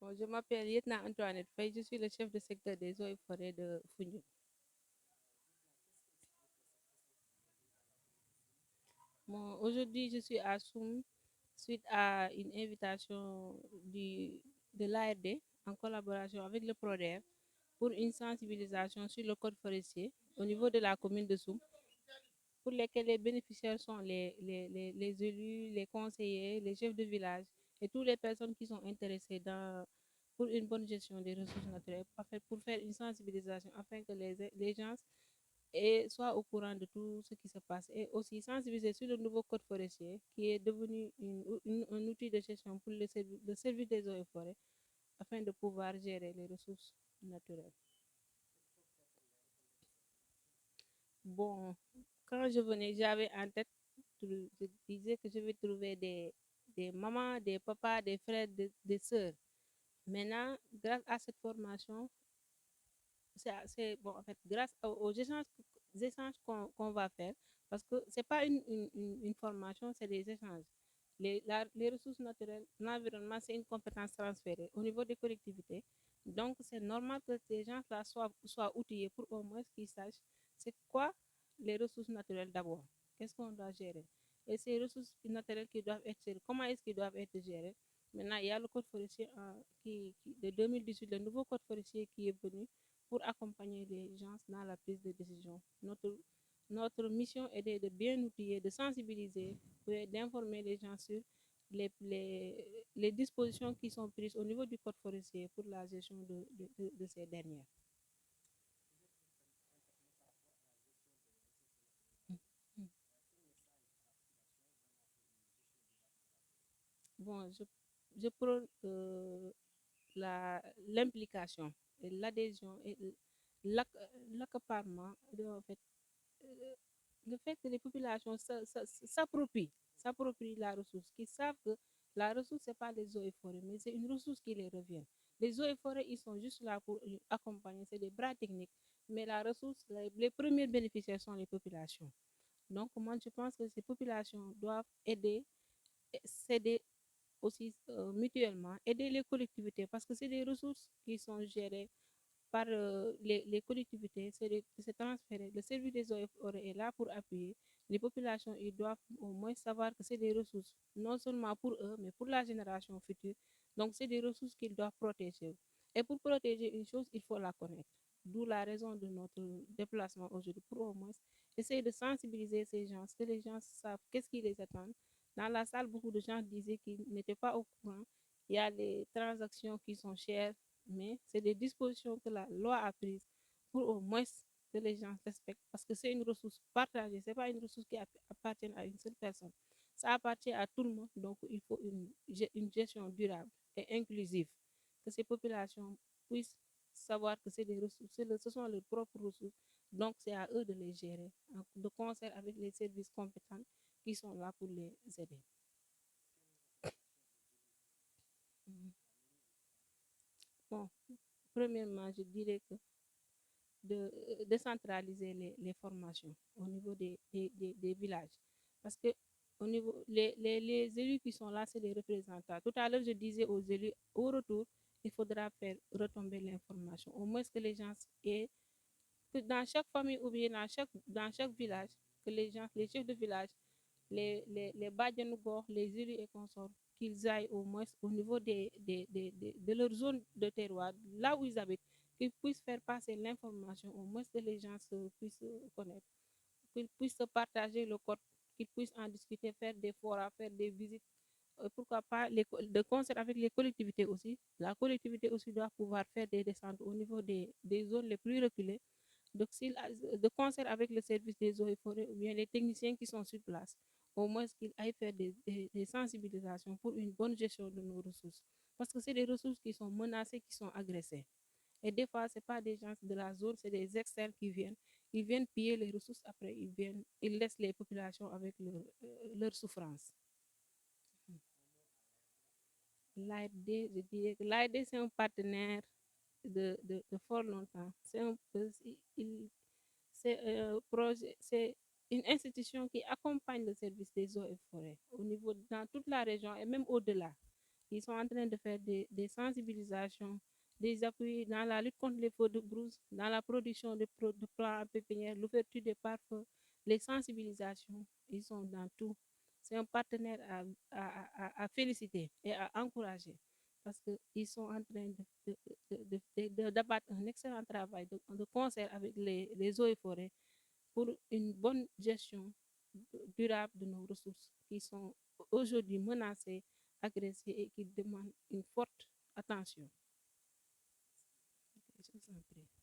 Bon, je m'appelle Lieutenant Antoinette Faye, je suis le chef de secteur des eaux et forêts de Foundiougne. Bon, aujourd'hui, je suis à Soum suite à une invitation de l'ARD en collaboration avec le PRODER pour une sensibilisation sur le code forestier au niveau de la commune de Soum, pour lesquels les bénéficiaires sont les élus, les conseillers, les chefs de village et toutes les personnes qui sont intéressées pour une bonne gestion des ressources naturelles, pour faire une sensibilisation afin que les gens soient au courant de tout ce qui se passe et aussi sensibiliser sur le nouveau code forestier qui est devenu un outil de gestion pour le service des eaux et forêts afin de pouvoir gérer les ressources naturelles. Bon, quand je venais, j'avais en tête, je disais que je vais trouver des mamans, des papas, des frères, des sœurs. Maintenant, grâce à cette formation, bon, en fait, grâce aux échanges qu'on va faire, parce que c'est pas une formation, c'est des échanges. Les ressources naturelles, l'environnement, c'est une compétence transférée au niveau des collectivités. Donc, c'est normal que ces gens-là soient outillés pour au moins qu'ils sachent c'est quoi les ressources naturelles d'abord. Qu'est-ce qu'on doit gérer? Et ces ressources naturelles qui doivent être gérées, comment est-ce qu'ils doivent être gérées? Maintenant, il y a le code forestier de 2018, le nouveau code forestier qui est venu pour accompagner les gens dans la prise de décision. Notre mission est de bien outiller, de sensibiliser, d'informer les gens sur les dispositions qui sont prises au niveau du code forestier pour la gestion de ces dernières. Bon, je prône l'implication, l'adhésion et l'accaparement, en fait, euh, le fait que les populations s'approprient la ressource, qu'ils savent que la ressource, ce n'est pas les eaux et forêts, mais c'est une ressource qui les revient. Les eaux et forêts, ils sont juste là pour accompagner, c'est des bras techniques, mais la ressource, les premiers bénéficiaires sont les populations. Donc, moi, je pense que ces populations doivent aider, s'aider aussi mutuellement, aider les collectivités parce que c'est des ressources qui sont gérées par les collectivités, c'est transféré. Le service des eaux et forêts est là pour appuyer. Les populations, ils doivent au moins savoir que c'est des ressources, non seulement pour eux, mais pour la génération future. Donc, c'est des ressources qu'ils doivent protéger. Et pour protéger une chose, il faut la connaître. D'où la raison de notre déplacement aujourd'hui, pour au moins essayer de sensibiliser ces gens, que les gens savent qu'est-ce qui les attend. Dans la salle, beaucoup de gens disaient qu'ils n'étaient pas au courant. Il y a des transactions qui sont chères, mais c'est des dispositions que la loi a prises pour au moins que les gens respectent parce que c'est une ressource partagée, ce n'est pas une ressource qui appartient à une seule personne. Ça appartient à tout le monde, donc il faut une gestion durable et inclusive, que ces populations puissent savoir que c'est des ressources, ce sont leurs propres ressources, donc c'est à eux de les gérer, de concert avec les services compétents qui sont là pour les aider. Mhm. Bon, premièrement, je dirais que de décentraliser les formations au niveau des villages. Parce que au niveau, les élus qui sont là, c'est les représentants. Tout à l'heure, je disais aux élus, au retour, il faudra faire retomber l'information. Au moins que les gens aient, que dans chaque famille ou bien dans chaque village, que les gens, les chefs de village, les Badjanougor, les élus et consorts, qu'ils aillent au moins au niveau de leur zone de terroir, là où ils habitent, qu'ils puissent faire passer l'information, au moins que les gens puissent connaître, qu'ils puissent se partager le code, qu'ils puissent en discuter, faire des forats, faire des visites, pourquoi pas de concert avec les collectivités aussi. La collectivité aussi doit pouvoir faire des descentes au niveau des zones les plus reculées, donc, de concert avec le service des eaux et forêts ou bien les techniciens qui sont sur place, au moins qu'ils aillent faire des sensibilisations pour une bonne gestion de nos ressources. Parce que c'est des ressources qui sont menacées, qui sont agressées. Et des fois, ce n'est pas des gens de la zone, c'est des externes qui viennent. Ils viennent piller les ressources, après ils laissent les populations avec leur souffrance. L'AID, je dirais que l'AID, c'est un partenaire de fort longtemps. C'est un projet, c'est une institution qui accompagne le service des eaux et forêts au niveau dans toute la région et même au-delà. Ils sont en train de faire des sensibilisations, des appuis dans la lutte contre les feux de brousse, dans la production de plants en pépinière, l'ouverture des pare-feux, les sensibilisations. Ils sont dans tout. C'est un partenaire à féliciter et à encourager parce qu'ils sont en train d'abattre un excellent travail de concert avec les eaux et forêts pour une bonne gestion durable de nos ressources qui sont aujourd'hui menacées, agressées et qui demandent une forte attention. Je vous en prie.